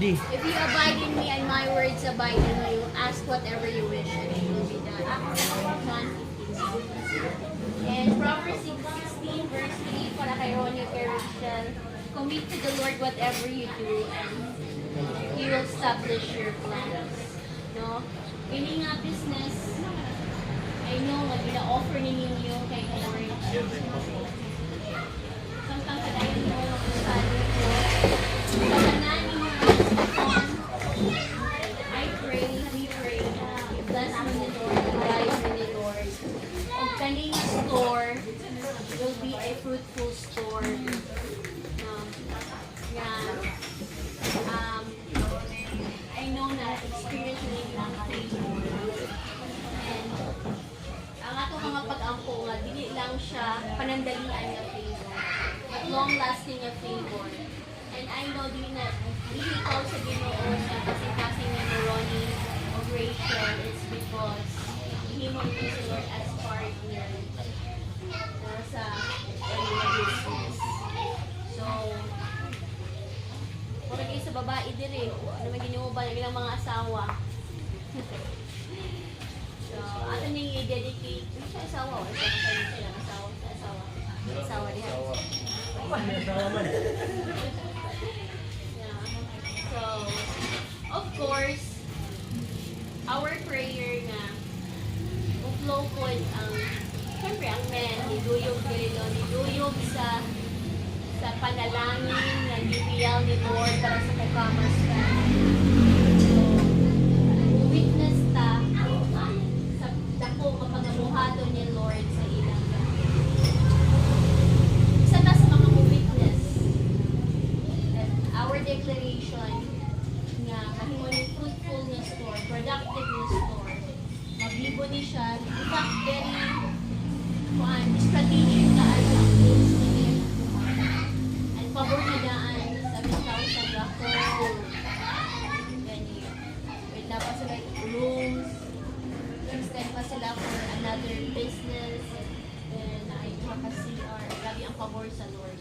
ready. If you abide in me and my words abide in you, ask whatever you wish and it will be done. John 15:16. And Proverbs 16 verse 3 para kay Ronnie Rachel. Commit to the Lord whatever you do and He will establish your plans. No? Ini nga business, I know nga gina-offer ninyo kay Lord. Samtang kadayon mo ang sabi ko. Pagananin mo ang I pray, we pray na i-bless mo ni Lord, i-guide mo ni Lord. Ang kaning store will be a fruitful store. I know na experience nila ang favor. And ang ato mga pag-ampo nga, dili lang siya panandalian na favor, but long-lasting na favor. And I know din na ihikaw sa Ginoo sa kasing-kasing ni Ronnie o Rachel, it's because ihimong niyo si Lord as partner sa business. So, kung kayo sa babae din eh, ano may Ginoo ba ng ilang mga asawa? So, ato niyong i-dedicate, ano siya asawa? O isa kayo sila, asawa? Asawa diha. Asawa man. So, of course, our prayer na flow po ang, siyempre ang men, niduyog sa panalangin na gipiyal ni Lord para sa Kukamers family. So, witness ta sa dako kapagabuhaton ni Lord sa ilang isa ta sa mga witness that our declaration nga mahimo ni fruitful na store, productive na store, mabibo ni siya, in fact, very strategic na ang place na niya and pabor na daan sa 7,000 rako ganyan. Wait na pa sila rooms, extend pa sila for another business, then ay CR, grabe ang pabor sa Lord.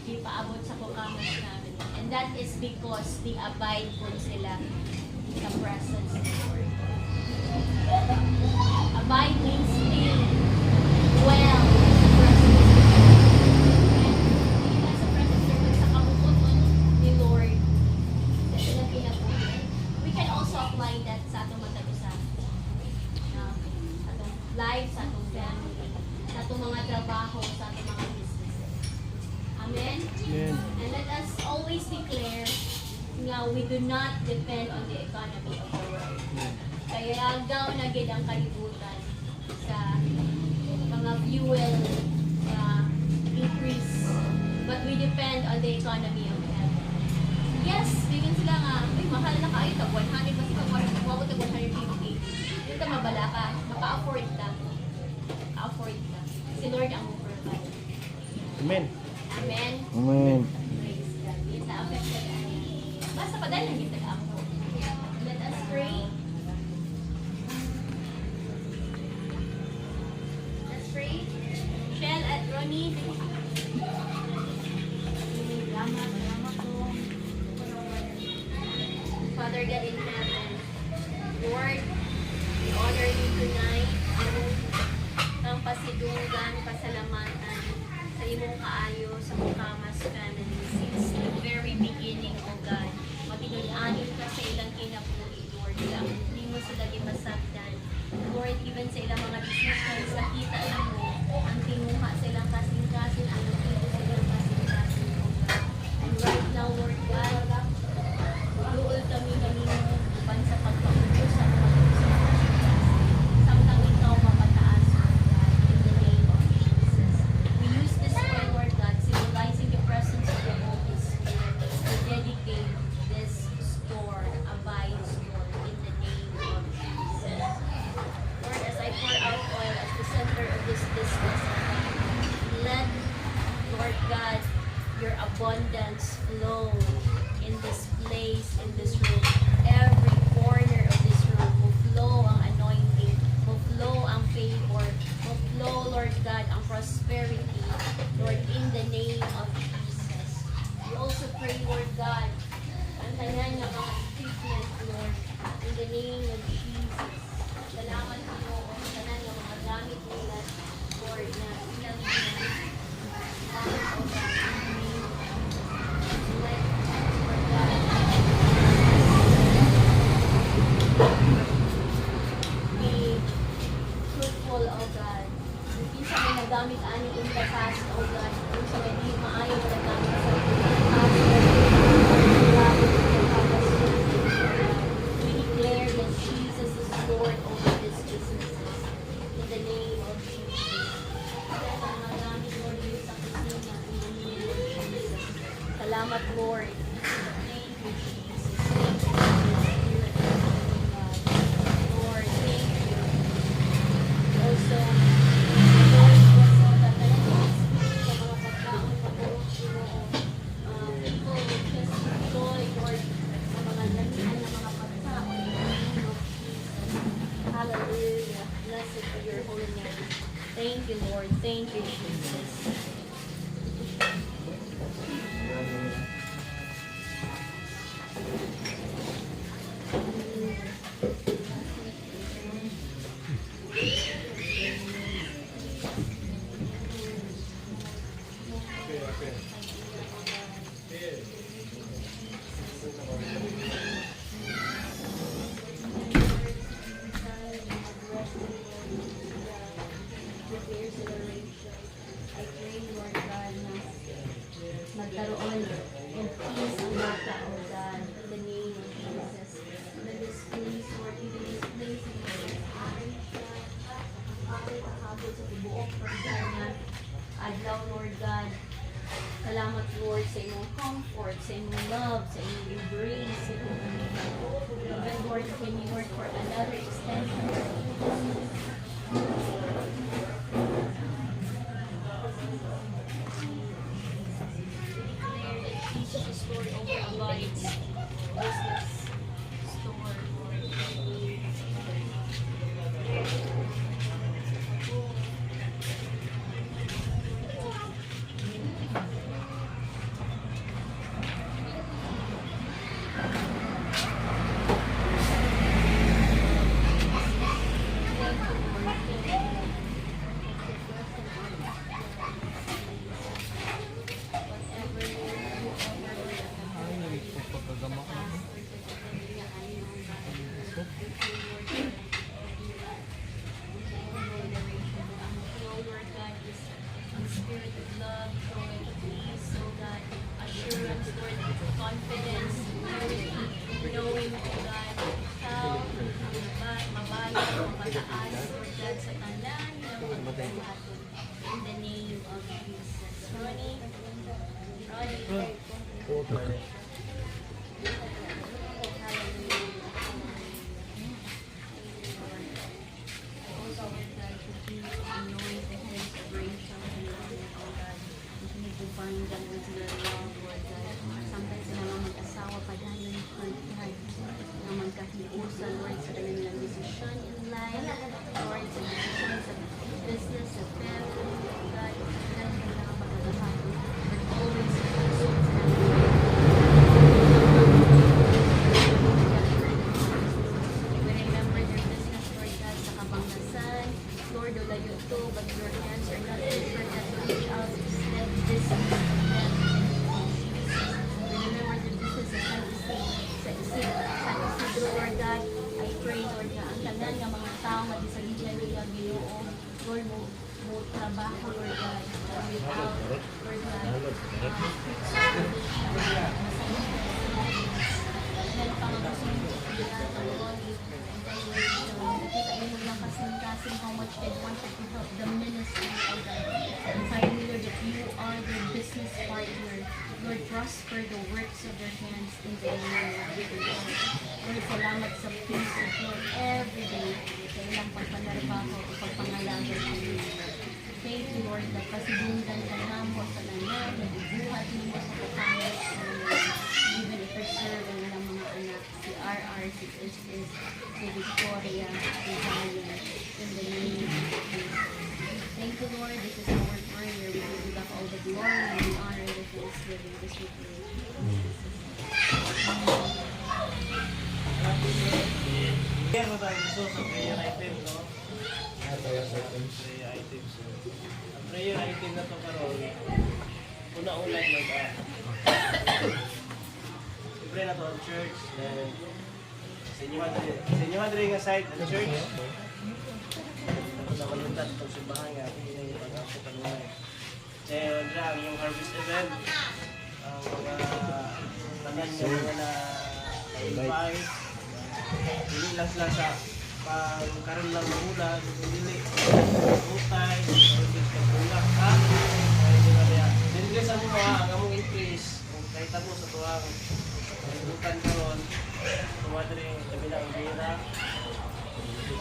Hindi paabot sa kukamas namin. And that is because they abide po sila sa presence of the Lord. Abide means stay well sa presence of the Lord. Sa kabukuton ni Lord sa silang pinabuhay. We can also apply that sa atong matag-usapan. Atong life, sa atong family, sa atong mga trabaho, sa atong mga businesses. Amen? Amen. And let us always declare nga we do not depend on the economy of the world. Kaya agaw na gid ang kalibutan sa mga fuel increase. But we depend on the economy of heaven. Yes, tingin sila nga, ay mahal na kayo, tag 100 kasi wawag tag 150. Yung ta mabala ka, maka-afford ka. Afford ka. Si Lord ang provide. Amen. Amen. Amen. Praise God. Yung na-affected ay basta pa dahil naging taga-ampo. Let us pray. Let's pray. Shell at Ronnie. Salamat po. Father God in heaven, Lord, we honor you tonight. Ang pasidungan, pasalamatan sa imong kaayo sa Kukamas family since the very beginning, O God. Matinul-anin ka sa ilang kinabuhi, Lord. Hindi mo sila gipasagdan. Lord, even sa ilang mga decisions, nakita lang mo ang tinuha sa ilang kasing-kasing, ang nakita sa ilang kasing-kasing, O God. And right now, Lord God, luol kami kanino uban sa pagpakulo sa mga samtang ikaw mapataas, Lord God, in the name of Jesus. We use this prayer, Lord God, symbolizing the presence of the Holy Spirit to dedicate this store, Abide store, in the name of Jesus. Lord, as I pour out oil, as the Lord. Thank you, Jesus. I pray, Lord God, na magkaroon ng peace ang bata, O God, in the name of Jesus. Let this place, Lord, even this place, in this kahapon sa tibuok, pagdana, adlaw, Lord God. Salamat, Lord, sa inyong comfort, sa inyong love, sa inyong embrace, sa inyong even, Lord, can you work for another extension of Jesus is Lord over our lives, business, store, Lord. Spirit of love, joy, peace, so God, assurance, Lord, confidence, purity, knowing, oh God, how mabayad, mapataas, Lord God, sa tanan ng pagkakahatod. In the name of Jesus. Ronnie, Hallelujah. Find them with their love, Lord God. Sometimes sa mga mag-asawa pa dahil na magkahiusan, Lord, sa kanilang decision in life, Lord, sa decision sa business, sa family, Lord God, sa kanilang pagkakasabi, but always sa puso, we remember their business, Lord God, sa Kabangkasan, Lord, dolayo ito, but your hands are not different as to reach out to step this. Remember the business sa Isidro, Lord God. I pray, Lord God, ang tanan ng mga tao magisaligyan nila Ginoo, Lord, mo trabaho, Lord God, without, Lord God, meron pa mga gusto mo nakita mo lang kasing how much they wanted to help the ministry of God. And finally, Lord, that you are their business partner. Lord, prosper the works of their hands in the name of Jesus. Lord, salamat sa peace of Lord every day sa ilang pagpanarbaho o pagpangalaga ng Lord. Thank you, Lord, na pasidungan ka namo sa nanan, nagbubuhat mo sa katangas even if preserve ang ilang mga anak, si RR, si SS, si Victoria, si Zion, in the name of Jesus. Thank you, Lord. This is our prayer. We give you back all the glory and the honor and the thanksgiving this week. Kaya mo tayo gusto sa prayer item, no? Prayer items. Ang prayer item na to karon, una-una yung pray na to ang church. Then, sa inyo madre nga side ng church. Nakalundan itong simbahan nga. Hindi yung pag-ako kanunay. Then, dyan yung harvest event. Ang mga tanan nga mga na-invite. Hindi lang sila sa pangkaroon lang ng ulan. Hindi. Utay. Harvest ng bulak. Then, sa mga ang among increase. Kung kahit mo sa tuwang bukan karon tumadre kami lang bira.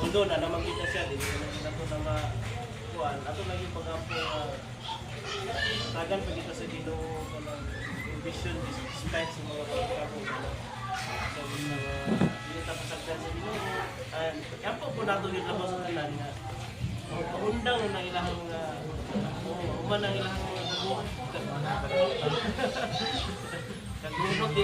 Although na naman kita siya, di na ito na kuan. Ato lagi pag-apo tagan pa kita sa Ginoo kanang vision despite sa mga pagkakabo. So, hindi tapasagdan sa Ginoo. And, yan po nato yung labas sa tanan nga. Pagundang na ilahang Oo, uman ang ilang kaguhot. Kaguhot